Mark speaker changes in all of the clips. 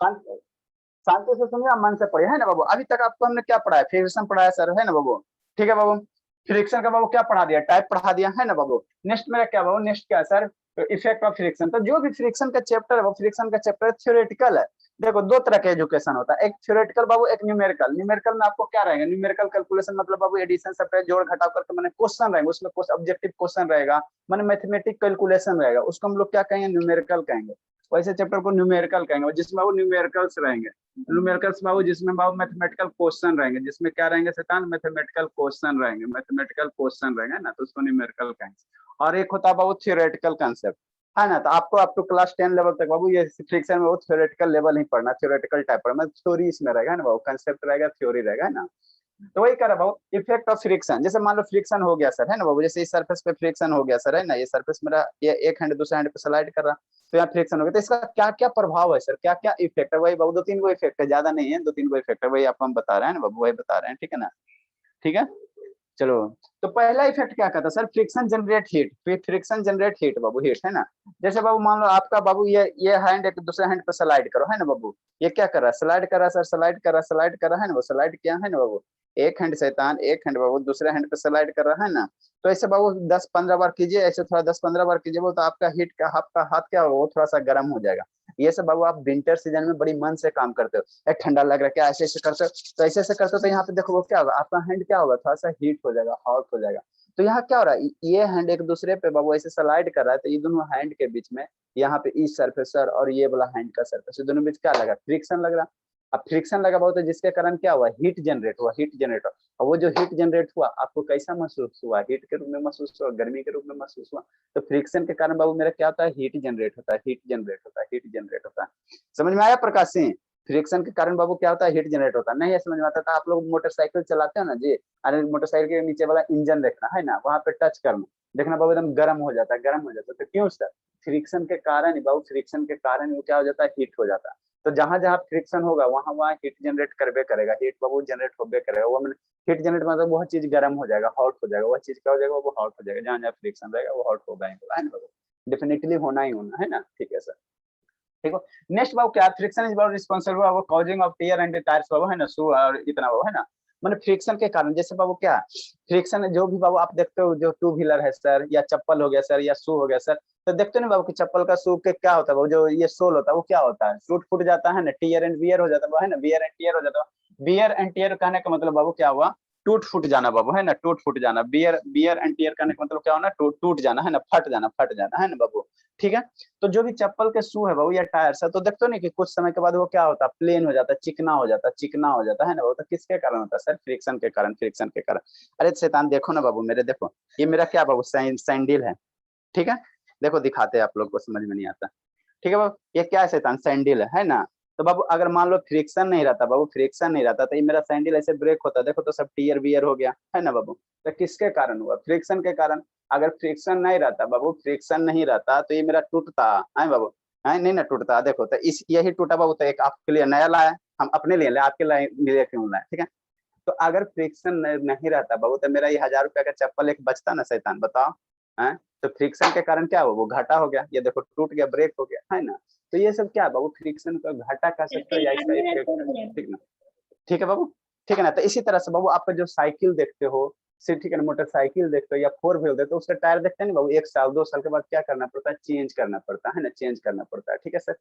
Speaker 1: शांति शांति से सुनिए, मन से पढ़िए, है ना बाबू। अभी तक आपको हमने क्या पढ़ाया, फ्रिक्शन पढ़ाया सर, है ना बाबू। ठीक है बाबू, फ्रिक्शन का बाबू क्या पढ़ा दिया, टाइप पढ़ा दिया, है ना बाबू। नेक्स्ट मेरा क्या बाबू, नेक्स्ट क्या है सर, इफेक्ट ऑफ फ्रिक्शन। तो जो भी फ्रिक्शन का चैप्टर है वो फ्रिक्शन का चैप्टर थ्योरेटिकल है। देखो दो तरह का एजुकेशन होता है, एक थ्योरेटिकल बाबू, एक न्यूमेरिकल। न्यूमेरिकल में आपको क्या रहेगा, न्यूमेरिकल कैलकुलेशन मतलब बाबू एडिशन सब्ट्रैक्ट जोड़ घटाव करके मैंने क्वेश्चन रहेंगे, उसमें कुछ ऑब्जेक्टिव क्वेश्चन रहेगा, मैंने मैथमेटिक कैलकुलेशन रहेगा, उसको हम लोग क्या कहेंगे, न्यूमेरिकल कहेंगे। वैसे चैप्टर को न्यूमेरिकल कहेंगे जिसमें वो न्यूमेरिकल्स रहेंगे। न्यूमेरिकल्स बाबू जिसमें बाबू मैथमेटिकल क्वेश्चन रहेंगे, जिसमें क्या रहेंगे शैतान, मैथमेटिकल क्वेश्चन रहेंगे, मैथमेटिकल क्वेश्चन रहेंगे ना, तो उसको न्यूमेरिकल कहेंगे। और एक होता है बाबू थियोरेटिकल कांसेप्ट, है ना। तो आपको अप टू क्लास 10 लेवल तक बाबू ये फ्रिक्शन में वो थ्योरेटिकल लेवल ही पढ़ना, थ्योरेटिकल टाइप पढ़ना, थ्योरी इसमें रहेगा ना बाबू, कंसेप्ट रहेगा, थ्योरी रहेगा, है ना। तो वही कह रहा बाबू, इफेक्ट ऑफ फ्रिक्शन। जैसे मान लो फ्रिक्शन हो गया सर, है ना बाबू, जैसे इस सरफेस पे फ्रिक्शन हो गया सर, है ना, ये सरफेस मेरा ये एक हैंड दूसरे हैंड पे स्लाइड कर रहा, तो यहाँ फ्रिक्शन हो गया, तो इसका क्या क्या प्रभाव है सर, क्या क्या इफेक्ट है, वही बाबू दो तीन गो इफेक्ट है, ज्यादा नहीं है, दो तीन गो इफेक्ट है, वही आपको हम बता रहे हैं ना बाबू, वही बता रहे हैं, ठीक है ना। ठीक है, चलो। तो पहला इफेक्ट क्या कहता है sir, friction generate heat. Friction generate heat बाबू, हीट, है ना। जैसे बाबू मान लो आपका बाबू ये हैंड एक दूसरे हैंड पे स्लाइड करो, है ना बाबू, ये क्या कर रहा है, स्लाइड कर रहा है सर, स्लाइड कर रहा है, स्लाइड कर रहा है ना, वो स्लाइड किया है ना बाबू, एक हैंड शैतान, एक हैंड बाबू दूसरे हैंड पे स्लाइड कर रहा है ना। तो ऐसे बाबू 10-15 बार कीजिए, ऐसे थोड़ा 10-15 बार कीजिए, वो तो आपका हीट का आपका हाथ क्या होगा, वो थोड़ा सा गर्म हो जाएगा। ये सब बाबू आप विंटर सीजन में बड़ी मन से काम करते हो, ठंडा लग रहा है क्या, ऐसे ऐसे करते हो, तो ऐसे ऐसे करते हो, तो यहाँ पे देखो वो क्या होगा, आपका हैंड क्या होगा, थोड़ा सा हीट हो जाएगा, हॉट हो जाएगा। तो यहाँ क्या हो रहा है, ये हैंड एक दूसरे पे बाबू ऐसे स्लाइड कर रहा है, तो ये दोनों हैंड के बीच में यहाँ पे इस सरफेसर और ये वाला हैंड का सरफेस, दोनों बीच क्या लगा, फ्रिक्शन लग रहा। अब फ्रिक्शन लगा बहुत, जिसके कारण क्या हुआ, हीट जनरेट हुआ, हीट जनरेट हुआ। और वो जो हीट जनरेट हुआ आपको कैसा महसूस हुआ, हीट के रूप में महसूस हुआ, गर्मी के रूप में महसूस हुआ। तो फ्रिक्शन के कारण बाबू मेरा क्या होता है, हीट जनरेट होता है, हीट जनरेट होता है, हीट जनरेट होता है। समझ में आया प्रकाश सिंह, फ्रिक्शन के कारण बाबू क्या होता है, हीट जनरेट होता है। नहीं है समझ में आता, तो आप लोग मोटरसाइकिल चलाते हो ना जी, अरे मोटरसाइकिल के नीचे वाला इंजन देखना, है ना, वहां पे टच करना, देखना बाबू एकदम गर्म हो जाता है, गर्म हो जाता है। तो क्यों सर, फ्रिक्शन के कारण ही बाबू, फ्रिक्शन के कारण वो क्या हो जाता है, हीट हो जाता है। तो जहां जहां फ्रिक्शन होगा वहां वहां हीट जनरेट करबे करेगा, हीट बाबू जनरेट होबे करेगा, वो मैंने हीट जनरेट मतलब वह चीज गर्म हो जाएगा, हॉट हो जाएगा, वह चीज क्या हो जाएगा, वो हॉट हो जाएगा, जहां जहां फ्रिक्शन रहेगा वो हॉट होगा ही होगा, है ना बाबू, डेफिनेटली होना ही होना, है ना। ठीक है सर, ठीक है। नेक्स्ट बाबू क्या, फ्रिक्शन इज बाबू रिस्पांसिबल बाबू causing of tear and tyres बाबू, है ना, शू और इतना बाबू, है ना। मैंने फ्रिक्शन के कारण, जैसे बाबू क्या, फ्रिक्शन जो भी बाबू आप देखते हो, जो टू व्हीलर है सर, या चप्पल हो गया सर, या शू हो गया सर, तो देखते हो ना बाबू कि चप्पल का शू के क्या होता है बाबू, जो ये सोल होता है वो क्या होता है, टूट फूट जाता है ना, टियर एंड वियर हो जाता है ना, वियर एंड टियर हो जाता है। वियर एंड टियर कहने का मतलब बाबू क्या हुआ, टूट फूट जाना बाबू, है ना, टूट फूट जाना। बियर बियर एंड टियर कहने का मतलब क्या होना, टूट टूट जाना, है ना, फट जाना, फट जाना, है ना बाबू। ठीक है। तो जो भी चप्पल के शू है बाबू या टायर्स है, तो देखते हो नहीं कि कुछ समय के बाद वो क्या होता है, प्लेन हो जाता है, चिकना हो जाता है, चिकना हो जाता है ना बाबू। तो किसके कारण होता है सर, फ्रिक्शन के कारण, फ्रिक्शन के कारण। अरे शैतान देखो ना बाबू मेरे, देखो ये मेरा क्या बाबू, सैंडल है, ठीक है। देखो दिखाते हैं, आप लोग को समझ में नहीं आता, ठीक है बाबू, ये क्या है शैतान, सैंडल है ना। तो बाबू अगर मान लो फ्रिक्शन नहीं रहता बाबू, फ्रिक्शन नहीं रहता, तो ये मेरा सैंडल ऐसे ब्रेक होता, देखो तो सब टीयर बियर हो गया, है ना बाबू। तो किसके कारण हुआ, फ्रिक्शन के कारण। अगर फ्रिक्शन नहीं रहता बाबू, फ्रिक्शन नहीं रहता तो ये मेरा टूटता है बाबू, है नहीं ना टूटता। देखो तो इस यही टूटा बाबू, तो एक आपके लिए नया लाया, हम अपने लिए लाए, आपके लिए क्यों लाए, ठीक है। तो अगर फ्रिक्शन नहीं रहता बाबू, तो मेरा ये 1000 रुपया का चप्पल एक बचता ना शैतान, बताओ। है, तो फ्रिक्शन के कारण क्या हुआ, वो घाटा हो गया, ये देखो टूट गया, ब्रेक हो गया, है ना। तो ये सब क्या है बाबू, फ्रिक्शन का घाटा कह सकते हो या इसका इफेक्ट है, ठीक ना। ठीक है बाबू, ठीक है ना। तो इसी तरह से बाबू आपका जो साइकिल देखते हो, सिर्फ ठीक है ना, मोटरसाइकिल देखते हो या फोर व्हीलर देखते हो, उसका टायर देखते हैं ना बाबू, 1 साल 2 साल के बाद क्या करना पड़ता है, चेंज करना पड़ता है ना, चेंज करना पड़ता है, ठीक है सर।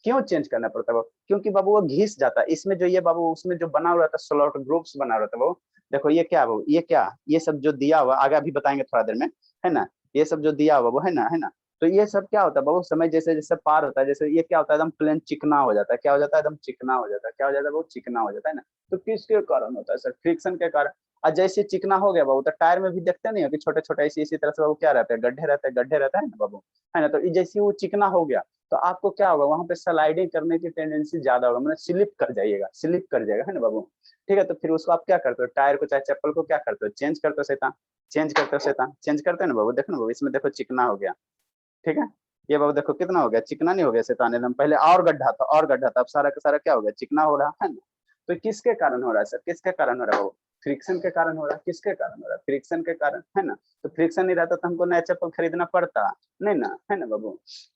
Speaker 1: क्यों चेंज करना पड़ता है बाबू, क्योंकि बाबू वो घिस जाता है, इसमें जो ये बाबू उसमें जो बना हुआ था स्लॉट ग्रुप्स बना हुआ था बाबू। देखो ये क्या बाबू, ये क्या, ये सब जो दिया हुआ आगे अभी बताएंगे थोड़ा देर में, है ना। ये सब जो दिया हुआ वो है ना, है ना। तो ये सब क्या होता है बाबू, समय जैसे जैसे पार होता है, जैसे ये क्या होता है, एकदम प्लेन चिकना हो जाता है, क्या हो जाता है, एकदम चिकना हो जाता है, क्या हो जाता है वो, चिकना हो जाता है ना। तो किसके कारण होता है सर, फ्रिक्शन के कारण। और जैसे चिकना हो गया बाबू, तो टायर में भी देखते नहीं हो कि छोटे छोटे इसी तरह से बाबू क्या रहते हैं, गड्ढे रहते हैं, गड्ढे रहता है ना बाबू, है ना। तो जैसे वो चिकना हो गया, तो आपको क्या होगा, वहां पे स्लाइडिंग करने की टेंडेंसी ज्यादा होगा, मतलब स्लिप कर जाइएगा, स्लिप कर जाएगा, है ना बाबू। ठीक है, तो फिर उसको आप क्या करते हो, टायर को चाहे चप्पल को क्या करते हो, चेंज करते हो शैतान, चेंज करते हो शैतान, चेंज करते हो ना बाबू। देखो ना बाबू, इसमें देखो चिकना हो गया, ठीक है। ये बाबू देखो कितना हो गया, चिकना नहीं हो गया शैतान एकदम, पहले और गड्ढा था, और गड्ढा था, अब सारा का सारा क्या हो गया, चिकना हो रहा है ना। तो किसके कारण हो रहा है सर, किसके कारण हो रहा है बाबू, फ्रिक्शन के कारण हो रहा है। किसके कारण हो रहा है, फ्रिक्शन के कारण, है ना। तो फ्रिक्शन नहीं रहता तो हमको नया चप्पल खरीदना पड़ता नहीं ना, है ना बाबू।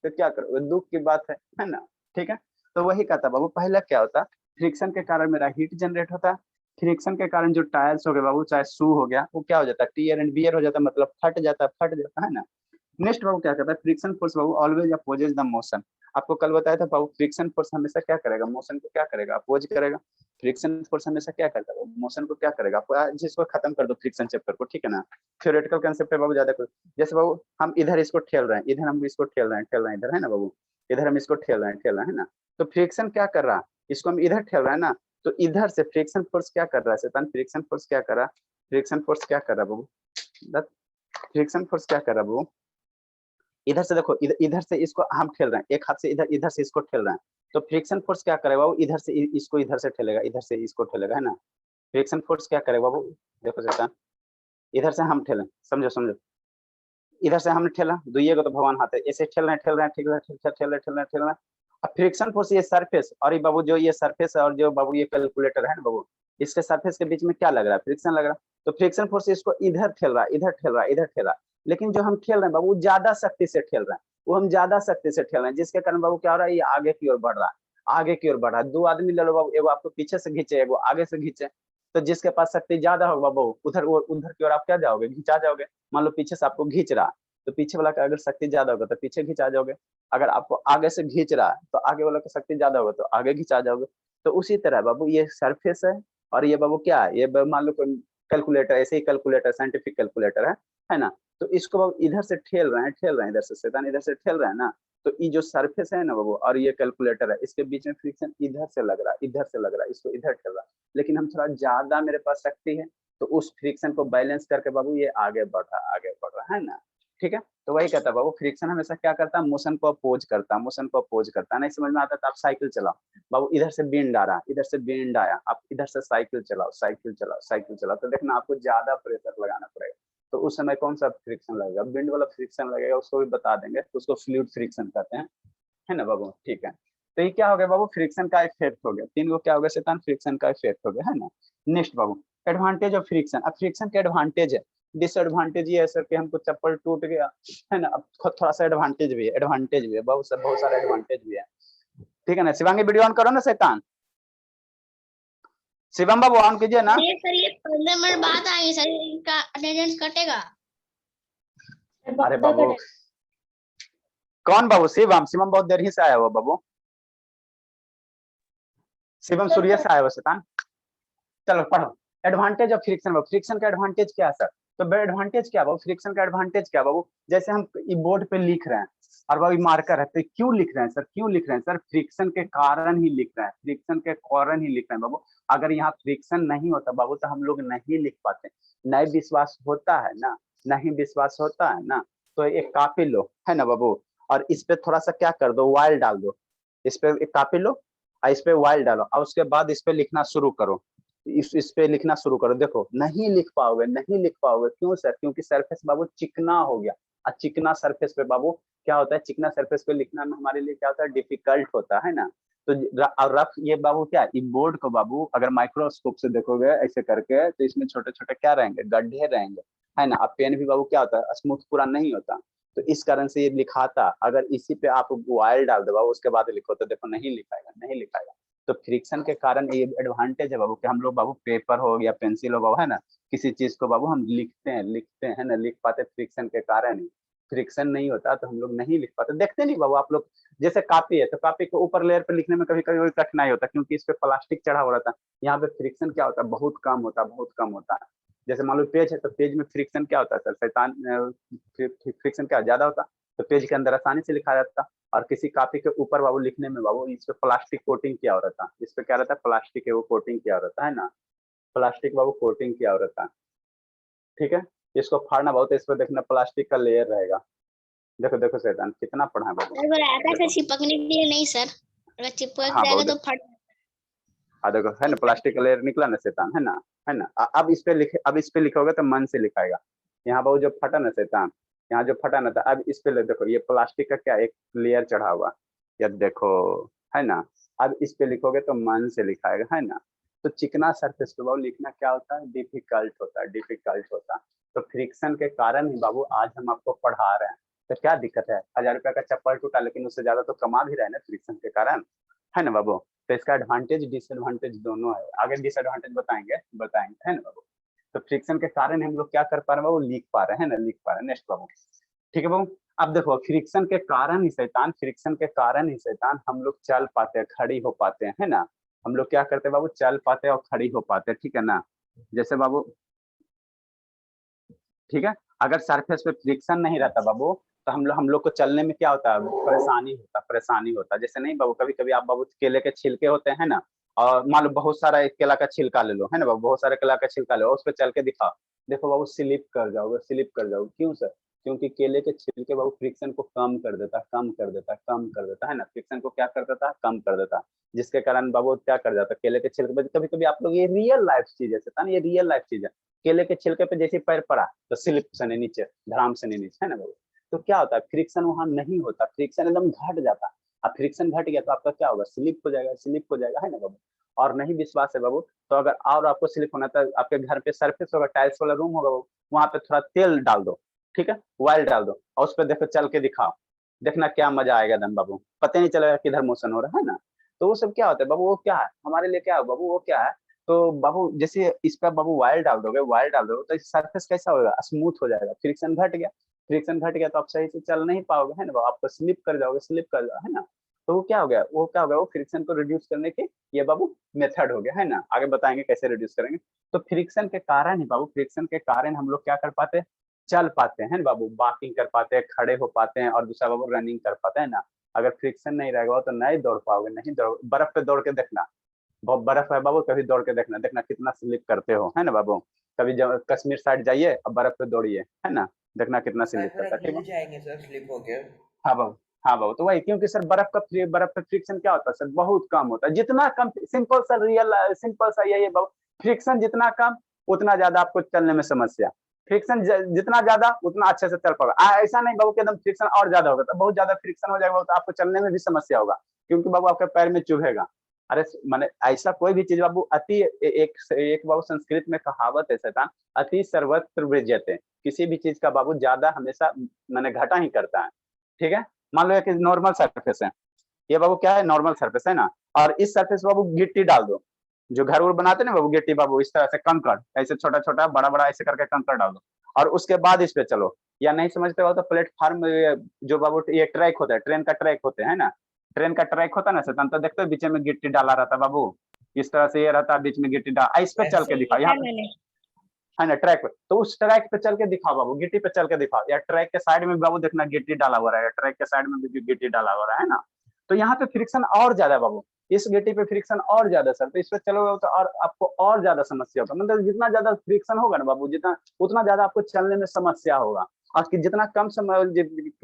Speaker 1: तो क्या करो, दुख की बात है ना। ठीक है, तो वही कहता बाबू, पहला क्या होता, फ्रिक्शन के कारण मेरा हीट जनरेट होता है, फ्रिक्शन के कारण जो टायर्स हो गए बाबू, चाहे शू हो गया, वो क्या हो जाता है, टीयर एंड बियर हो जाता है, मतलब फट जाता है ना। नेक्स्ट बाबू क्या कहता है, friction force Babu always opposes the motion. आपको कल बताया था बाबू, फ्रिक्शन फोर्स हमेशा क्या करेगा, मोशन को क्या करेगा, अपोज करेगा। फ्रिक्शन फोर्स हमेशा क्या करता है, मोशन को क्या करेगा। आप जिसको खत्म कर दो फ्रिक्शन चैप्टर को, ठीक है ना। थ्योरेटिकल कंसेप्ट है बाबू ज्यादा कुछ। जैसे बाबू हम इधर इसको ठेल रहे हैं, इधर हम इसको ठेल रहे हैं इधर, है ना बाबू, इधर हम इसको ठेल रहे हैं ना। तो फ्रिक्शन क्या कर रहा है, इसको हम इधर ठेल रहे हैं ना, तो इधर से फ्रिक्शन फोर्स क्या कर रहा है शैतान, फ्रिक्शन फोर्स क्या कर रहा है, फ्रिक्शन फोर्स क्या कर रहा है बाबू, फ्रिक्शन फोर्स क्या कर रहा है बाबू, इधर से देखो, इधर से इसको हम ठेल रहे हैं, एक हाथ से इधर, इधर से इसको ठेल रहे हैं, तो फ्रिक्शन फोर्स क्या करेगा बाबू, इधर से इसको इधर से ठेलेगा, इधर से इसको ठेलेगा, है ना। फ्रिक्शन फोर्स क्या करेगा बाबू, देखो शैतान, इधर से हम ठेलें, समझो समझो, इधर से हमने ठेला, दुइये को तो भगवान हाथ है, ऐसे ठेल रहे हैं, ठेल रहे हैं। अब फ्रिक्शन फोर्स ये सरफेस, और ये बाबू जो ये सरफेस है, और जो बाबू ये कैलकुलेटर है ना बाबू, इसके सरफेस के बीच में क्या लग रहा है, फ्रिक्शन लग रहा है। तो फ्रिक्शन फोर्स इसको इधर ठेल रहा है, इधर ठेल रहा है, इधर ठेल रहा है, लेकिन जो हम ठेल रहे हैं बाबू ज्यादा शक्ति से ठेल रहे हैं, वो हम ज्यादा शक्ति से ठेल रहे हैं, जिसके कारण बाबू क्या हो रहा है, ये आगे की ओर बढ़ रहा है, आगे की ओर बढ़ रहा है। दो आदमी ले लो बाबू, एगो आपको पीछे से खींचे, एगो आगे से खींचे, तो जिसके पास शक्ति ज्यादा होगा बाबू, उधर की ओर आप क्या जाओगे, घिंचा जाओगे। मान लो पीछे से आपको घींच रहा, तो पीछे वाला का अगर शक्ति ज्यादा होगा तो पीछे खिंचा जाओगे, अगर आपको आगे से खींच रहा है तो आगे वाला का शक्ति ज्यादा होगा तो आगे खिंचा जाओगे। तो उसी तरह बाबू ये सरफेस है, और ये बाबू क्या है, ये मान लो कोई कैलकुलेटर, ऐसे ही कैलकुलेटर, साइंटिफिक कैलकुलेटर है ना। तो इसको बाबू इधर से ठेल रहे हैं, इधर से शैतान इधर से ठेल रहे हैं ना, तो ये जो सरफेस है ना बाबू, और ये कैलकुलेटर है, इसके बीच में फ्रिक्शन इधर से लग रहा है, इधर से लग रहा है, इसको इधर ठेल रहा है, लेकिन हम थोड़ा ज्यादा मेरे पास शक्ति है, तो उस फ्रिक्शन को बैलेंस करके बाबू ये आगे बढ़ रहा है, आगे बढ़ रहा है ना। ठीक है, तो वही कहता है बाबू, फ्रिक्शन हमेशा क्या करता है, मोशन को अपोज करता है, मोशन को अपोज करता है। नहीं समझ में आता तो आप साइकिल चलाओ बाबू, इधर से बेंड आ रहा, इधर से बेंड आया, आप इधर से साइकिल चलाओ, साइकिल चलाओ, तो देखना आपको ज्यादा प्रेशर लगाना पड़ेगा, तो उस समय कौन सा फ्रिक्शन लगेगा, बेंड वाला फ्रिक्शन लगेगा, उसको भी बता देंगे, उसको फ्लूइड फ्रिक्शन कहते हैं, है ना बाबू। ठीक है, तो ये क्या हो गया बाबू, फ्रिक्शन का इफेक्ट हो गया, तीन को क्या हो गया शैतान, फ्रिक्शन का इफेक्ट हो गया, है ना। Next Babu, advantage of friction. अब फ्रिक्शन के एडवांटेज है, डिसएडवांटेज ये है सर कि हमको चप्पल टूट गया, है ना। अब थोड़ा सा एडवांटेज भी है बहुत सारा एडवांटेज भी है। ठीक है ना, शिवांगी वीडियो ऑन करो ना शैतान, शिवम बाबू ऑन कीजिए ना।
Speaker 2: सर ये 15 मिनट बाद आएंगे सर, इनका अटेंडेंस कटेगा।
Speaker 1: अरे बाबू कौन बाबू, शिवम, शिवम बहुत देर ही से आया हुआ बाबू, शिवम सूर्य से आया हुआ शैतान। चलो पढ़ो, एडवांटेज ऑफ फ्रिक्शन। फ्रिक्शन का एडवांटेज क्या है सर, तो एडवांटेज क्या बाबू, फ्रिक्शन का एडवांटेज क्या बाबू, जैसे हम बोर्ड पे लिख रहे हैं और बाबू मार्कर है, तो क्यों लिख रहे हैं सर, क्यों लिख रहे हैं सर, फ्रिक्शन के कारण ही लिख रहे हैं, फ्रिक्शन के कारण ही लिख रहे हैं बाबू। अगर यहाँ फ्रिक्शन नहीं होता बाबू तो हम लोग नहीं लिख पाते, नहीं विश्वास होता है ना, नहीं विश्वास होता है ना। तो एक कॉपी लो, है ना बाबू, और इस पे थोड़ा सा क्या कर दो, वाइल डाल दो, इस पे एक कॉपी लो और इस पे वाइल डालो, और उसके बाद इस पे लिखना शुरू करो, इस पे लिखना शुरू करो, देखो नहीं लिख पाओगे, नहीं लिख पाओगे। क्यों सर, क्योंकि सरफेस बाबू चिकना हो गया, और चिकना सरफेस पे बाबू क्या होता है, चिकना सरफेस पे लिखना में हमारे लिए क्या होता है, डिफिकल्ट होता है ना। तो रफ ये बाबू क्या, इस बोर्ड को बाबू अगर माइक्रोस्कोप से देखोगे ऐसे करके, तो इसमें छोटे छोटे क्या रहेंगे, गड्ढे रहेंगे, है ना। अब पेन भी बाबू क्या होता है, स्मूथ पूरा नहीं होता, तो इस कारण से ये लिखाता, अगर इसी पे आप ऑयल डाल दो बाबू उसके बाद लिखो तो देखो नहीं लिखाएगा, नहीं लिखाएगा। तो फ्रिक्शन के कारण ये एडवांटेज है बाबू कि हम लोग बाबू पेपर हो या पेंसिल हो बाबू, है ना, किसी चीज को बाबू हम लिखते हैं ना, लिख पाते फ्रिक्शन के कारण ही। फ्रिक्शन नहीं होता तो हम लोग नहीं लिख पाते, देखते नहीं बाबू आप लोग, जैसे कॉपी है तो कॉपी को ऊपर लेयर पे लिखने में कभी कभी कठिनाई होता है, क्योंकि इस पे प्लास्टिक चढ़ा हो रहा था। यहाँ पे फ्रिक्शन क्या होता है, बहुत कम होता है, बहुत कम होता है। जैसे मान लो पेज है तो पेज में फ्रिक्शन क्या होता है सर, शैतान, फ्रिक्शन क्या ज्यादा होता, तो पेज के अंदर आसानी से लिखा जाता। और किसी कॉपी के ऊपर बाबू लिखने में बाबू इस पे प्लास्टिक कोटिंग किया हो रहता, इस पे क्या रहता है, प्लास्टिक है वो कोटिंग किया हो रहता है ना, प्लास्टिक बाबू कोटिंग किया हो रहता है। ठीक है, इसको फाड़ना बहुत है, इस पे देखना प्लास्टिक का लेयर रहेगा, देखो देखो शैतान कितना पढ़ा है बाबू,
Speaker 2: अगर ऐसा से चिपकने के लिए नहीं सर, अगर चिपक
Speaker 1: हाँ
Speaker 2: जाएगा
Speaker 1: बाबू,
Speaker 2: तो फट।
Speaker 1: देखो है ना प्लास्टिक का लेयर निकला ना शैतान, है ना, है ना। अब इस पे लिखे, अब इस पे लिखोगे तो मन से लिखाएगा। यहाँ बाबू जो फटा ना शैतान, यहाँ जो फटा ना था, अब इस पे देखो ये प्लास्टिक का क्या एक लेयर चढ़ा हुआ, या देखो, है ना। अब इस पे लिखोगे तो मन से लिखाएगा, है ना। तो चिकना सरफेस पे बाबू लिखना क्या होता है, डिफिकल्ट होता है, डिफिकल्ट होता है। तो फ्रिक्शन के कारण ही बाबू आज हम आपको पढ़ा रहे हैं। तो क्या दिक्कत है, 1000 रुपया का चप्पल टूटा लेकिन उससे ज्यादा तो कमा भी रहे हैं ना फ्रिक्शन के कारण, है ना बाबू। तो इसका एडवांटेज डिसएडवांटेज दोनों है, आगे डिसएडवांटेज बताएंगे है ना बाबू। तो फ्रिक्शन के कारण हम लोग क्या कर पा रहे हैं बाबू, लिख पा रहे हैं ना, लिख पा रहे हैं। नेक्स्ट बाबू, ठीक है बाबू। अब देखो फ्रिक्शन के कारण ही शैतान हम लोग चल पाते हैं, खड़ी हो पाते हैं, है ना। हम लोग क्या करते हैं बाबू, चल पाते हैं और खड़ी हो पाते हैं, ठीक है ना। जैसे बाबू, ठीक है, अगर सरफेस पे फ्रिक्शन नहीं रहता बाबू, तो हम लोग को चलने में क्या होता है, परेशानी होता है। जैसे नहीं बाबू, कभी कभी आप बाबू केले के छिलके होते हैं ना, और मान लो बहुत सारा एक केला का छिलका ले लो, है ना बाबू, बहुत सारे केला का छिलका लो, उस पर चल के दिखाओ, देखो बाबू स्लिप कर जाओगे। क्यों सर? क्योंकि केले के छिलके बाबू फ्रिक्शन को कम कर देता है ना। फ्रिक्शन को क्या कर देता है, कम कर देता है, जिसके कारण बाबू क्या कर जाता है, केले के छिलके पे कभी कभी आप लोग, ये रियल लाइफ चीज है शैतान, ये रियल लाइफ चीज है। केले के छिलके पे जैसे पैर पड़ा तो स्लिप से नहीं नीचे, धड़ाम से नहीं नीचे, है ना बाबू। तो क्या होता है, फ्रिक्शन वहां नहीं होता, फ्रिक्शन एकदम घट जाता। अब फ्रिक्शन घट गया तो आपका क्या होगा, स्लिप हो जाएगा, है ना बाबू। और नहीं विश्वास है बाबू, तो अगर और आपको स्लिप होना था, आपके घर पे सरफेस होगा, टाइल्स वाला रूम होगा बाबू, वहां पे थोड़ा तेल डाल दो, ठीक है, ऑयल डाल दो, और उस पर देखो चल के दिखाओ, देखना क्या मजा आएगा एकदम बाबू, पता नहीं चलेगा किधर मोशन हो रहा है ना। तो वो सब क्या होता है बाबू, वो क्या है हमारे लिए, क्या है बाबू, वो क्या है। तो बाबू जैसे इस पर बाबू ऑयल डाल दोगे तो सरफेस कैसा होगा, स्मूथ हो जाएगा। फ्रिक्शन घट गया तो आप सही से चल नहीं पाओगे, है ना बाबू, आपको स्लिप कर जाओगे, है ना। तो वो क्या हो गया, वो फ्रिक्शन को रिड्यूस करने के ये बाबू मेथड हो गया, है ना। आगे बताएंगे कैसे रिड्यूस करेंगे। तो फ्रिक्शन के कारण हम लोग क्या कर पाते हैं, चल पाते हैं ना बाबू, वॉकिंग कर पाते हैं, खड़े हो पाते हैं, और दूसरा बाबू रनिंग कर पाते हैं ना। अगर फ्रिक्शन नहीं रहेगा तो नहीं दौड़ पाओगे, नहीं दौड़, बर्फ पे दौड़ के देखना, बहुत बर्फ है बाबू, कभी दौड़ के देखना, देखना कितना स्लिप करते हो, है ना बाबू। कभी कश्मीर साइड जाइए और बर्फ पे दौड़िए, है ना, देखना कितना
Speaker 3: सर
Speaker 1: स्लिप
Speaker 3: फिर
Speaker 1: करता है, ठीक
Speaker 3: गिर
Speaker 1: है।
Speaker 3: जाएंगे सर स्लिप होके।
Speaker 1: हाँ बाबू, हाँ बाबू, तो वही, क्योंकि सर बर्फ पे फ्रिक्शन क्या होता है सर, बहुत कम होता है, जितना कम, सिंपल सा यही है बाबू, फ्रिक्शन जितना कम उतना ज्यादा आपको चलने में समस्या, फ्रिक्शन जितना ज्यादा उतना अच्छे से चल पाएगा। ऐसा नहीं बाबू कि एकदम फ्रिक्शन और ज्यादा होगा, तो बहुत ज्यादा फ्रिक्शन हो जाएगा तो आपको चलने में भी समस्या होगा, क्योंकि बाबू आपके पैर में चुभेगा। अरे माने ऐसा कोई भी चीज बाबू अति, एक बाबू संस्कृत में कहावत है शैतान, अति सर्वत्र विजयते, किसी भी चीज का बाबू ज्यादा हमेशा मैंने घटा ही करता है, ठीक है। मान लो एक नॉर्मल सरफेस है, ये बाबू क्या है, नॉर्मल सरफेस है ना, और इस सरफेस बाबू गिट्टी डाल दो, जो घर बनाते ना बाबू, गिट्टी बाबू इस तरह से कंकड़, ऐसे छोटा छोटा बड़ा बड़ा ऐसे करके कंकड़ डाल दो, और उसके बाद इस पे चलो। या नहीं समझते हो तो प्लेटफॉर्म, जो बाबू ये ट्रैक होता है, ट्रेन का ट्रैक होते हैं ना, ट्रेन का ट्रैक होता है ना शैतान, तो देखते हो बीच में गिट्टी डाला रहता है बाबू, इस तरह से ये रहता है, बीच में गिट्टी डाल, इस पे चल के दिखाओ यहाँ पे,
Speaker 2: मैंने
Speaker 1: है ना, ट्रैक पे, तो उस ट्रैक पे चल के दिखाओ बाबू, गिट्टी पे चल के दिखाओ, या ट्रैक के साइड में बाबू देखना गिट्टी डाला हुआ है, ट्रैक के साइड में भी गिट्टी डाला हुआ है ना। तो यहाँ पे फ्रिक्शन और ज्यादा बाबू, इस गिट्टी पे फ्रिक्शन और ज्यादा सर, तो इस पे चलोगे तो और आपको और ज्यादा समस्या होगा, मतलब जितना ज्यादा फ्रिक्शन होगा ना बाबू, जितना उतना ज्यादा आपको चलने में समस्या होगा, और जितना कम समय,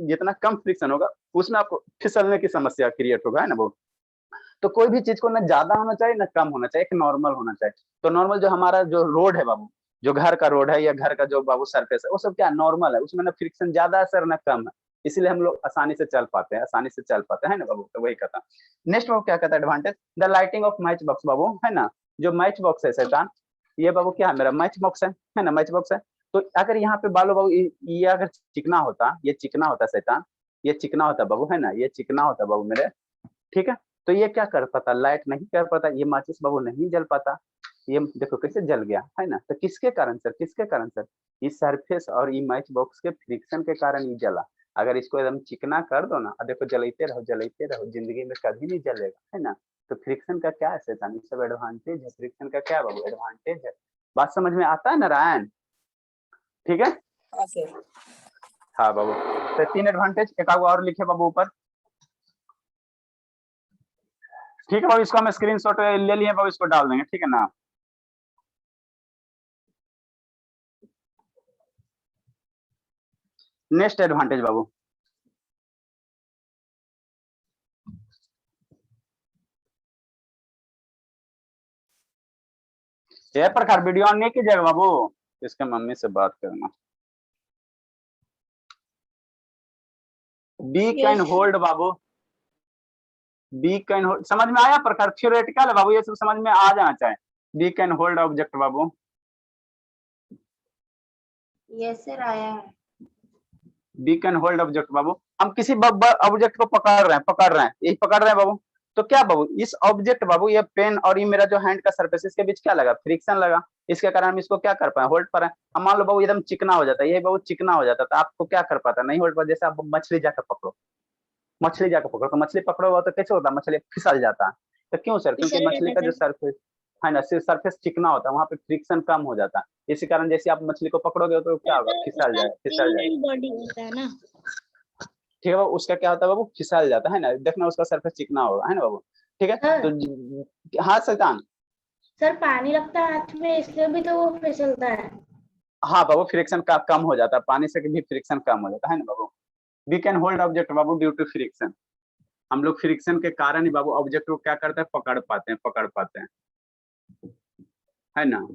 Speaker 1: जितना कम फ्रिक्शन होगा उसमें आपको फिसलने की समस्या क्रिएट होगा, है ना बाबू। तो कोई भी चीज को ना ज्यादा होना चाहिए ना कम होना चाहिए, एक नॉर्मल होना चाहिए। तो नॉर्मल जो हमारा जो रोड है बाबू, जो घर का रोड है या घर का जो बाबू सरफेस है, वो सब क्या नॉर्मल है, उसमें ना फ्रिक्शन ज्यादा है सर ना कम है, इसलिए हम लोग आसानी से चल पाते हैं ना बाबू। तो वही कहता। नेक्स्ट बाबू क्या कहता है advantage, the lighting of match box बाबू, है ना। जो मैच बॉक्स है शैतान, ये बाबू क्या है, मेरा मैच बॉक्स है ना, मैच बॉक्स है। तो अगर यहाँ पे बालो बाबू ये अगर चिकना होता, ये चिकना होता शैतान, ये चिकना होता बाबू, है ना, ये चिकना होता बाबू मेरे, ठीक है। तो ये क्या कर पाता, लाइट नहीं कर पाता, ये माचिस बाबू नहीं जल पाता, ये देखो कैसे जल गया, है ना। तो किसके कारण सर, इस सरफेस और ये मैच बॉक्स के फ्रिक्शन के कारण ये जला। अगर इसको एकदम चिकना कर दो ना, देखो जलते रहो, जिंदगी में कभी नहीं जलेगा, है ना। तो फ्रिक्शन का क्या है शैतान, ये सब एडवांटेज है, फ्रिक्शन का क्या बाबू एडवांटेज है। बात समझ में आता है नारायण, ठीक है।
Speaker 3: हाँ सर।
Speaker 1: हाँ बाबू, तो 3 एडवांटेज, एक और लिखे बाबू ऊपर, ठीक है बाबू। इसको हम स्क्रीनशॉट ले लिए बाबू, इसको डाल देंगे, ठीक है ना। नेक्स्ट एडवांटेज बाबू, ये प्रकार वीडियो ऑन नहीं कीजिएगा बाबू, इसके मम्मी से बात करना। बी कैन होल्ड बाबू, बी कैन होल्ड, समझ में आया प्रकार, थ्योरेटिकल है बाबू, ये सब समझ में आ जाना चाहिए। बी कैन होल्ड ऑब्जेक्ट बाबू,
Speaker 2: यस सर आया है।
Speaker 1: बी कैन होल्ड ऑब्जेक्ट बाबू, हम किसी ऑब्जेक्ट को पकड़ रहे हैं, यही पकड़ रहे हैं बाबू, तो क्या बाबू इस ऑब्जेक्ट बाबू ये पेन और ये मेरा जो हैंड का सरफेस इसके बीच क्या लगा, फ्रिक्शन लगा। इसके कारण हम इसको क्या कर पाए, होल्ड पर है। अब मान लो बाबू एकदम चिकना हो जाता है, ये बाबू चिकना हो जाता है, तो आपको क्या कर पाता, नहीं होल्ड पर। जैसे आप मछली जाकर पकड़ो, मछली जाकर पकड़ो, तो मछली पकड़ोगे तो कैसे होता है, मछली फिसल जाता है। तो क्यों सर, क्योंकि
Speaker 2: फिसल
Speaker 1: मछली
Speaker 2: जाता
Speaker 1: का
Speaker 2: है
Speaker 1: जो
Speaker 2: सर।
Speaker 1: सरफेस है ना, सिर्फ सरफेस चिकना होता है, वहां पे फ्रिक्शन कम हो जाता है। इसी कारण जैसे आप मछली को पकड़ोगे तो क्या
Speaker 2: सर
Speaker 1: होगा,
Speaker 2: तो
Speaker 1: फिसल
Speaker 2: उसका
Speaker 1: जाए, फिसल जाए।
Speaker 2: स्ट्रिंग बॉडी होता है ना।
Speaker 1: ठीक है बाबू, उसका क्या होता है बाबू, फिसल जाता है ना, देखना उसका सरफेस चिकना होगा, है ना बाबू। ठीक है तो
Speaker 3: सर
Speaker 1: हाँ सल्तान।
Speaker 3: सर पानी लगता है हाथ में इसलिए भी तो वो फिसलता है।
Speaker 1: हाँ बाबू, फ्रिक्शन का कम हो जाता है, पानी से भी फ्रिक्शन कम हो जाता है ना बाबू। वी कैन होल्ड ऑब्जेक्ट बाबू ड्यू टू फ्रिक्शन। हम लोग फ्रिक्शन के कारण ही बाबू ऑब्जेक्ट को क्या करते हैं, पकड़ पाते हैं, पकड़ पाते हैं, है ना।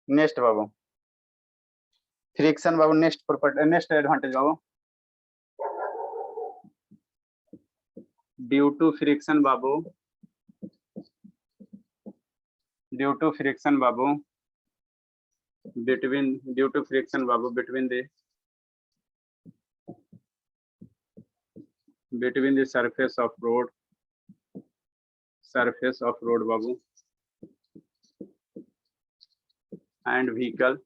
Speaker 1: नेक्स्ट बाबू, फ्रिक्शन बाबू, नेक्स्ट प्रॉपर्टी, नेक्स्ट एडवांटेज बाबू, ड्यू टू फ्रिक्शन बाबू, ड्यू टू फ्रिक्शन बाबू between, due to friction babu between the surface of road, surface of road babu and vehicle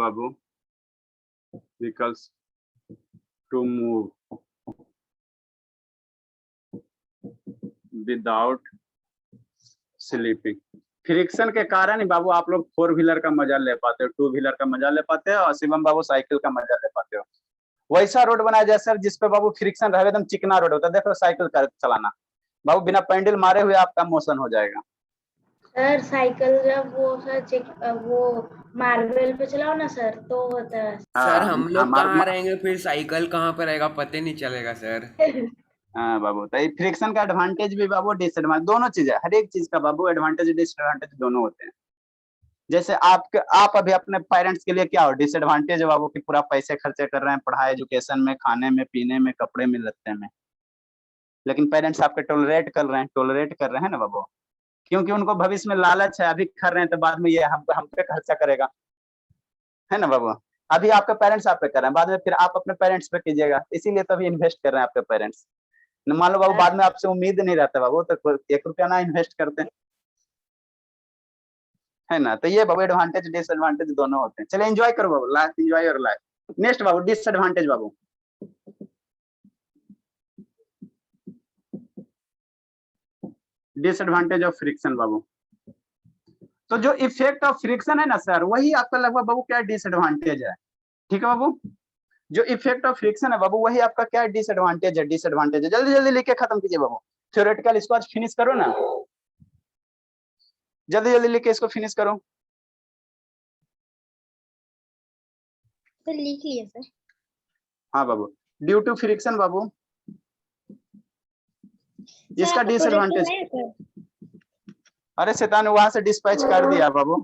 Speaker 1: babu, vehicles to move without sleeping. Friction के कारण ही बाबू आप लोग four wheeler का मजा ले पाते हो, टू व्हीलर का मजा ले पाते हो, और शिवम बाबू साइकिल का मजा ले पाते हो। वैसा रोड बनाया जाए सर जिसपे बाबू फ्रिक्शन रहे, एकदम चिकना रोड होता है, देखो साइकिल का चलाना बाबू बिना पैंडल मारे हुए आपका मोशन हो जाएगा।
Speaker 3: सर साइकिल जब वो सर वो मार्बल पे चलाओ ना सर तो होता है।
Speaker 4: सर हम लोग
Speaker 1: मार,
Speaker 4: कहाँ रहेंगे फिर, साइकिल कहाँ पर रहेगा, पता नहीं चलेगा सर।
Speaker 1: हाँ बाबू, तो फ्रिक्शन का एडवांटेज भी बाबू, डिसएडवांटेज दोनों चीज है, हर एक चीज का बाबू एडवांटेज डिसएडवांटेज दोनों होते हैं। जैसे आप अभी अपने पेरेंट्स के लिए क्या हो, डिसएडवांटेज है बाबू कि पूरा पैसे खर्चे कर रहे हैं पढ़ाई एजुकेशन में, खाने में, पीने में, कपड़े में, लत्ते में, लेकिन पेरेंट्स आपके टोलरेट कर रहे हैं ना बाबू, क्योंकि उनको भविष्य में लालच है, अभी कर रहे हैं तो बाद में ये हम पे खर्चा करेगा, है ना बाबू। अभी आपके पेरेंट्स आप पे कर रहे हैं, बाद में फिर आप अपने पेरेंट्स पे कीजिएगा, इसीलिए तो अभी इन्वेस्ट कर रहे हैं आपके पेरेंट्स। मान लो बाबू बाद में आपसे उम्मीद नहीं रहता बाबू, तो 1 रुपया ना इन्वेस्ट करते हैं, है ना। तो ये बाबू एडवांटेज डिसएडवांटेज दोनों होते हैं। चले एंजॉय करो बाबू, life enjoy your life. Next बाबू, डिसएडवांटेज बाबू, डिसएडवांटेज ऑफ फ्रिक्शन बाबू। तो जो इफेक्ट ऑफ फ्रिक्शन है ना सर, वही आपका लगभग बाबू क्या डिसएडवांटेज है। ठीक है बाबू, जो इफेक्ट ऑफ फ्रिक्शन है बाबू वही आपका क्या डिसएडवांटेज है, डिसएडवांटेज है। जल्दी जल्दी लिख के खत्म कीजिए बाबू, थ्योरेटिकल इसको आज फिनिश करो ना, जल्दी जल्दी लिख के इसको फिनिश करो।
Speaker 2: तो लिख लिया सर।
Speaker 1: हाँ बाबू, ड्यू टू फ्रिक्शन बाबू, इसका
Speaker 2: सर
Speaker 1: डिसएडवांटेज,
Speaker 2: है सर।
Speaker 1: अरे शैतान वहां से डिस्पैच कर दिया बाबू,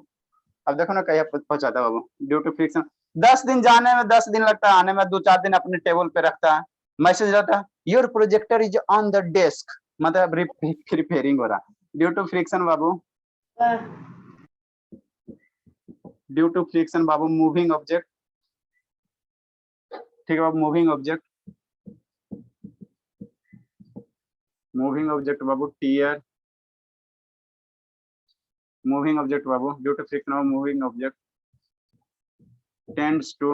Speaker 1: अब देखो ना कहीं पहुंचाता बाबू। ड्यू टू फ्रिक्शन 10 दिन जाने में, 10 दिन लगता है आने में, 2-4 दिन अपने टेबल पे रखता है, मैसेज रहता है your projector is on the desk, मतलब रिपेयरिंग हो रहा। ड्यू टू फ्रिक्शन बाबू, ड्यू टू फ्रिक्शन बाबू मूविंग ऑब्जेक्ट, ठीक है बाबू, मूविंग ऑब्जेक्ट, मूविंग ऑब्जेक्ट बाबू, टीयर, मूविंग ऑब्जेक्ट बाबू, due to friction of moving object tends to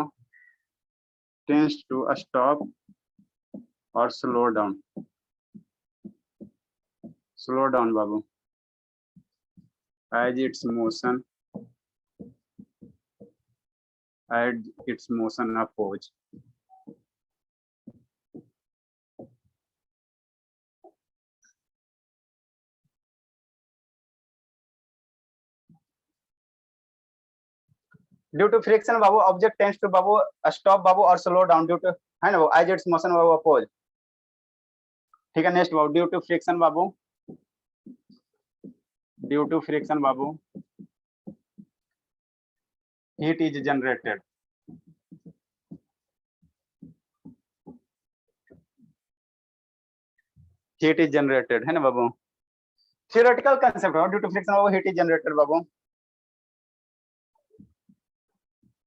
Speaker 1: stop or slow down babu as its motion oppose। Due to friction बाबू object tends to बाबू stop बाबू और slow down due to, है ना, as its motion बाबू oppose. ठीक है, next बाबू, ड्यू टू फ्रिक्शन बाबू, ड्यू टू फ्रिक्शन बाबू heat is generated, heat is generated, है ना बाबू। Theoretical concept due to friction बाबू हीट इज जनरेटेड बाबू।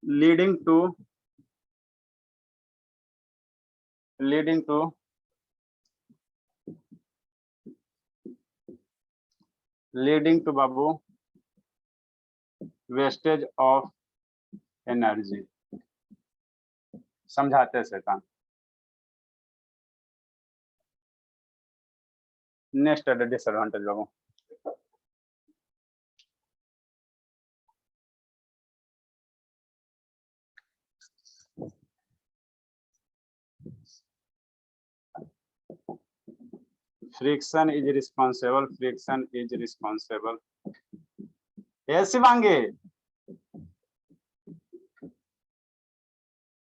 Speaker 1: leading to बाबू वेस्टेज ऑफ एनर्जी। समझाते शैतान। नेक्स्ट डिसएडवांटेज बाबू, फ्रिक्शन इज रिस्पॉन्सिबल ये Shivangi,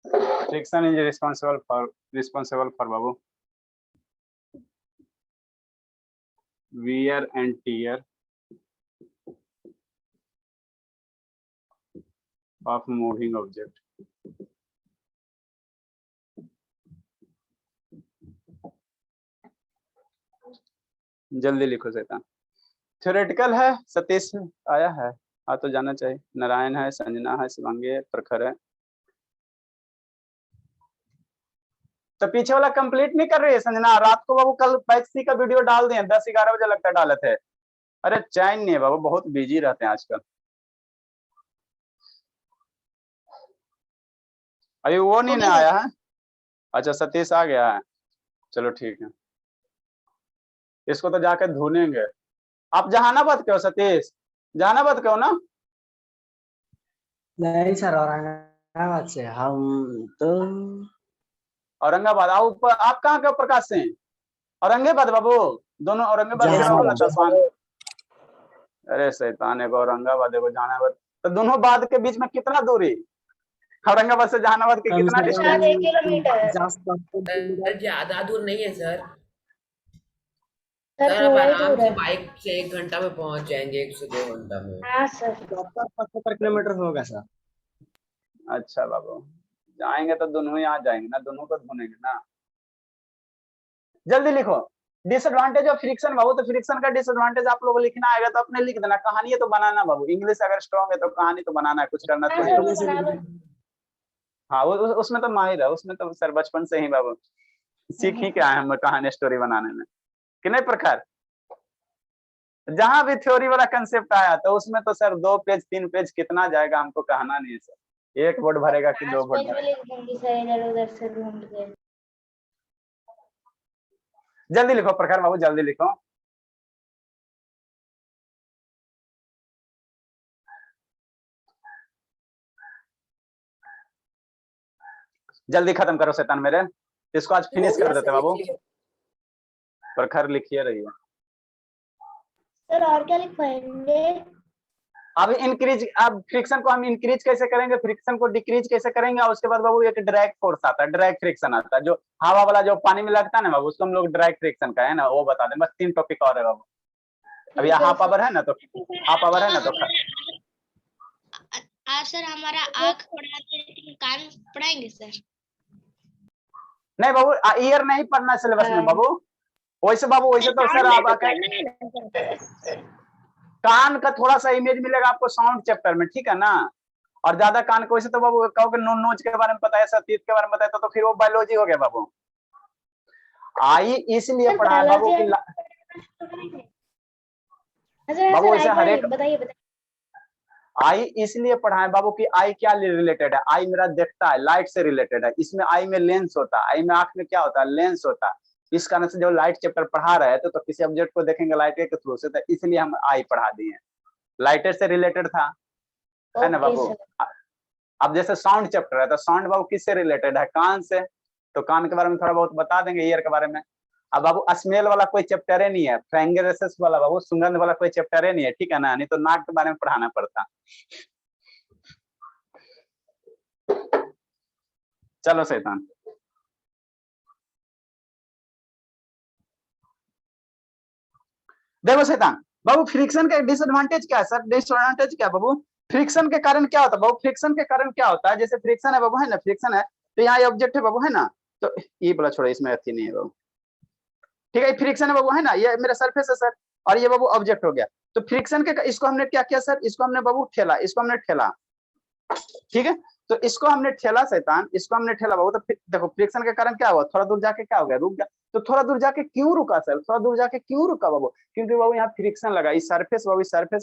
Speaker 1: friction is responsible for Babu wear and tear of moving object। जल्दी लिखो शैतान। थ्योरेटिकल है, सतीश आया है, आ तो जाना चाहिए। नारायण है, संजना है, शिवांगी है, प्रखर है। तो पीछे वाला कंप्लीट नहीं कर रही है संजना। रात को बाबू कल पैक्सी का वीडियो डाल दिए, 10-11 बजे लगता डाले थे। अरे चैन नहीं है बाबू, बहुत बिजी रहते हैं आजकल। अभी वो नहीं ना आया है। अच्छा सतीश आ गया है, चलो ठीक है। इसको तो जाकर धुनेंगे। आप जहानाबाद के हो सतीश? जहानाबाद के हो ना?
Speaker 5: नहीं सर, औरंगाबाद से। हम तो
Speaker 1: औरंगाबाद। आप कहाँ के प्रकाश से? औरंगाबाद बाबू, दोनों औरंगाबाद के बाबू लता स्वान। अरे शैतान, एगो औरंगाबाद एगो जहानाबाद, तो दोनों बाद के बीच में कितना दूरी? औरंगाबाद से जहानाबाद के कितना डिस्टेंस?
Speaker 3: 1 किलोमीटर।
Speaker 4: सर ज्यादा दूर नहीं है सर।
Speaker 3: सर
Speaker 4: सर आप
Speaker 3: थोड़ा ही
Speaker 4: आराम
Speaker 3: दूर
Speaker 4: से
Speaker 3: है।
Speaker 4: बाइक से 1 घंटा में पहुंच जाएंगे, 1 से 2 घंटा में।
Speaker 3: हाँ सर।
Speaker 5: 75 किलोमीटर होगा सर।
Speaker 1: अच्छा बाबू, जाएंगे तो दोनों ही आ जाएंगे ना, दोनों को धुनेंगे ना। जल्दी लिखो डिसएडवांटेज ऑफ फ्रिक्शन बाबू। तो फ्रिक्शन का डिसएडवांटेज आप लोगों को लिखना आएगा तो अपने लिख देना। कहानी है तो बनाना बाबू। इंग्लिश अगर स्ट्रॉन्ग है तो कहानी तो बनाना है, कुछ करना
Speaker 3: हाँ
Speaker 1: थोड़ी
Speaker 3: सर,
Speaker 1: है।
Speaker 3: वो बना लो।
Speaker 1: हाँ उसमें तो माहिर है, उसमें तो सर बचपन से ही बाबू सीख ही क्या है हम कहानी स्टोरी बनाने में, कि नहीं प्रखर? जहां भी थ्योरी वाला कंसेप्ट आया तो उसमें तो सर 2 पेज 3 पेज कितना जाएगा हमको कहना नहीं है सर। 1 बोर्ड भरेगा कि 2 बोर्ड
Speaker 3: 5 पेज में लिख दूंगी सर, इधर उधर से ढूंढ के।
Speaker 1: जल्दी लिखो प्रखर बाबू, जल्दी लिखो। जल्दी खत्म करो शैतान मेरे, इसको आज फिनिश कर देते बाबू। प्रखर लिखिए रहिए।
Speaker 3: सर और क्या लिखवाएंगे?
Speaker 1: अब इंक्रीज, अब फ्रिक्शन को हम इंक्रीज कैसे करेंगे, फ्रिक्शन को डिक्रीज कैसे करेंगे, और उसके बाद बाबू एक ड्रैग फोर्स आता है, ड्रैग फ्रिक्शन आता है, जो हवा वाला जो पानी में लगता है ना बाबू, उसको हम लोग ड्रैग फ्रिक्शन का है ना, वो बता दें। बस 3 टॉपिक और है बाबू। अब यहाँ हाफ आवर है ना, तो हाफ आवर है ना, तो
Speaker 2: आज सर हमारा आँख पढ़ाते हैं, लेकिन कान पढ़ाएंगे सर?
Speaker 1: नहीं बाबू, ईयर नहीं पढ़ना सिलेबस में बाबू। वैसे बाबू वैसे तो सर आप कान का थोड़ा सा इमेज मिलेगा आपको साउंड चैप्टर में, ठीक है ना। और ज्यादा कान को वैसे तो बाबू कहोगे नोच के बारे में पता है, सतीत के बारे में पता है, तो फिर वो बायोलॉजी हो गया बाबू। आई इसलिए पढ़ा है बाबू कि बाबू वैसे हर एक
Speaker 3: बताइए।
Speaker 1: आई इसलिए पढ़ा है बाबू कि आई क्या रिलेटेड है? आई मेरा देखता है, लाइट से रिलेटेड है। इसमें आई में लेंस होता है, आई में आंख में क्या होता है? लेंस होता है। इस कारण से जो लाइट चैप्टर पढ़ा रहे थे तो किसी ऑब्जेक्ट को देखेंगे लाइट के थ्रू से, तो इसलिए हम आई पढ़ा दिए। लाइट से रिलेटेड था, है ना बाबू। अब जैसे साउंड चैप्टर है तो साउंड बाबू किससे रिलेटेड है? कान से। तो कान के बारे में थोड़ा बहुत बता देंगे, ईयर के बारे में। अब बाबू स्मेल वाला कोई चैप्टर ही नहीं है, फ्रेंगरेसेस वाला बाबू सुगंध वाला कोई चैप्टर ही नहीं है, ठीक है ना। नहीं तो नाक के बारे में पढ़ाना पड़ता। चलो शैतान, देखो शैतान बाबू, फ्रिक्शन का डिसएडवांटेज क्या है सर? डिसएडवांटेज क्या बाबू? फ्रिक्शन के कारण क्या होता है बाबू? फ्रिक्शन के कारण क्या होता है? जैसे फ्रिक्शन है बाबू, है ना, फ्रिक्शन है तो यहाँ ये ऑब्जेक्ट है बाबू, है ना, तो ये बोला छोड़ो, इसमें अथी नहीं है बाबू, ठीक है। फ्रिक्शन है बाबू, है ना, ये मेरा सरफेस है सर, और ये बाबू ऑब्जेक्ट हो गया। तो फ्रिक्शन के इसको हमने क्या किया सर? इसको हमने बाबू ठेला, इसको हमने ठेला, ठीक है। तो इसको हमने ठेला शैतान, इसको हमने ठेला बाबू, तो देखो फ्रिक्शन के कारण क्या हुआ, थोड़ा दूर जाके क्या हो गया, रुक गया। तो थोड़ा दूर जाके क्यों रुका सर, थोड़ा दूर जाके क्यों रुका बाबू, क्योंकि बाबू यहाँ फ्रिक्शन लगा, इस सरफेस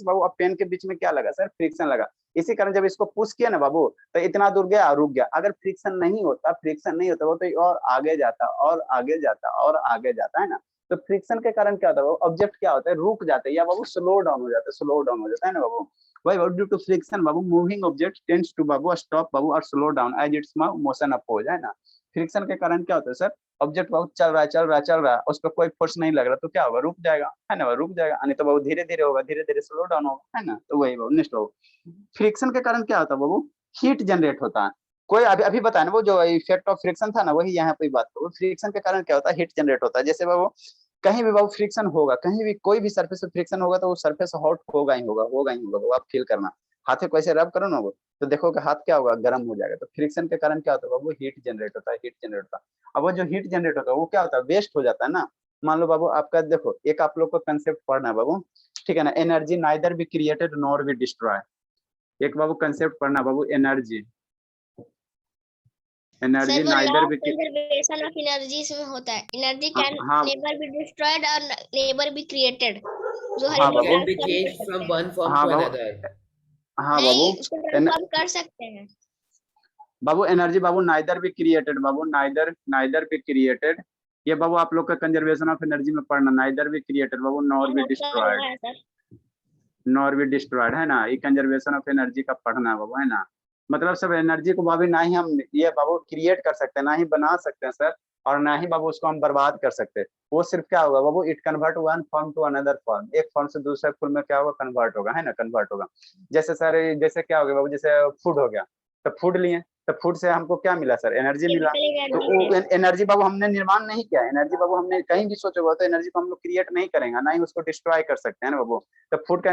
Speaker 1: बाबू अब पेन के बीच में क्या लगा सर, फ्रिक्शन लगा। इसी कारण जब इसको पुश किया ना बाबू, तो इतना दूर गया रुक गया। अगर फ्रिक्शन नहीं होता वो तो और आगे जाता और आगे जाता और आगे जाता है ना। तो फ्रिक्शन के कारण क्या होता है, ऑब्जेक्ट क्या होता है, रुक जाते हैं या बाबू स्लो डाउन हो जाता है ना बाबू। वही बाबू ड्यू टू फ्रिक्शन बाबू मूविंग ऑब्जेक्ट टेंड्स टू बाबू स्टॉप बाबू और slow down as its motion oppose, है ना। फ्रिक्शन के कारण क्या होता है सर, ऑब्जेक्ट बाबू चल रहा है, उस पर कोई फोर्स नहीं लग रहा, तो क्या होगा, रुक जाएगा, है ना, रुक जाएगा। नहीं तो बाबू धीरे धीरे होगा, धीरे धीरे स्लो डाउन होगा, है ना। तो वही बाबू नेक्स्ट बाबू, फ्रिक्शन के कारण क्या होता है बाबू, हीट जनरेट होता है। कोई अभी बताया ना वो जो इफेक्ट ऑफ फ्रिक्शन था ना, वही यहाँ पे बात करो। फ्रिक्शन के कारण क्या होता है, हीट जनरेट होता है। जैसे बाबू कहीं भी बाबू फ्रिक्शन होगा, कहीं भी कोई भी सरफेस पे फ्रिक्शन होगा तो वो सरफेस हॉट होगा ही होगा वो आप फील करना। हाथ को ऐसे रब करो ना वो, तो देखो कि हाथ क्या होगा, गर्म हो जाएगा। तो फ्रिक्शन के कारण क्या होता है बाबू, हीट जनरेट होता है। अब वो जो हीट जनरेट होता है वो क्या होता है, वेस्ट हो जाता है ना। मान लो बाबू आपका देखो, एक आप लोग को कंसेप्ट पढ़ना है बाबू, ठीक है ना, energy neither be created nor be destroy. एक बाबू कंसेप्ट पढ़ना बाबू, एनर्जी
Speaker 2: सर वो law
Speaker 1: neither
Speaker 2: of
Speaker 1: be,
Speaker 2: conservation of energy इसमें होता है, एनर्जी
Speaker 1: हाँ
Speaker 2: कैन
Speaker 1: हाँ
Speaker 2: नेवर बी डिस्ट्रॉयड और नेवर बी क्रिएटेड, जो
Speaker 1: हाँ
Speaker 2: हम लोग
Speaker 1: बाबू,
Speaker 4: Can be
Speaker 2: ट्रांसफर कर
Speaker 4: changed
Speaker 2: सकते
Speaker 4: from
Speaker 2: हैं।
Speaker 4: one form
Speaker 1: हाँ
Speaker 4: to
Speaker 1: बाबू,
Speaker 4: another.
Speaker 1: हाँ बाबू,
Speaker 2: नहीं, उसको ट्रांसफर कर सकते हैं।
Speaker 1: बाबू energy Babu neither be created Babu, neither be created. ये बाबू आप लोग का कंजर्वेशन ऑफ एनर्जी में पढ़ना, neither be created Babu nor be
Speaker 2: कर हुआ
Speaker 1: डिस्ट्रॉयड,
Speaker 2: है सर।
Speaker 1: है ना। ये कंजर्वेशन ऑफ एनर्जी का पढ़ना है बाबू, है ना। मतलब सब एनर्जी को बाबू ना ही हम ये बाबू क्रिएट कर सकते हैं, ना ही बना सकते हैं सर, और ना ही बाबू उसको हम बर्बाद कर सकते हैं। वो सिर्फ क्या होगा बाबू, it convert one form to another form, एक फॉर्म से दूसरे फॉर्म में क्या होगा, कन्वर्ट होगा, है ना, कन्वर्ट होगा। जैसे सर, जैसे क्या हो गया बाबू, जैसे फूड हो गया, तो फूड लिए, तो फूड से हमको क्या मिला सर, एनर्जी मिला।
Speaker 2: केमिकल
Speaker 1: तो
Speaker 2: एनर्जी
Speaker 1: वो एनर्जी बाबू हमने निर्माण नहीं किया, एनर्जी बाबू हमने कहीं भी सोचा हुआ, तो एनर्जी को हम लोग क्रिएट नहीं करेंगे, ना ही उसको डिस्ट्रॉय कर सकते हैं ना बाबू। तो फूड का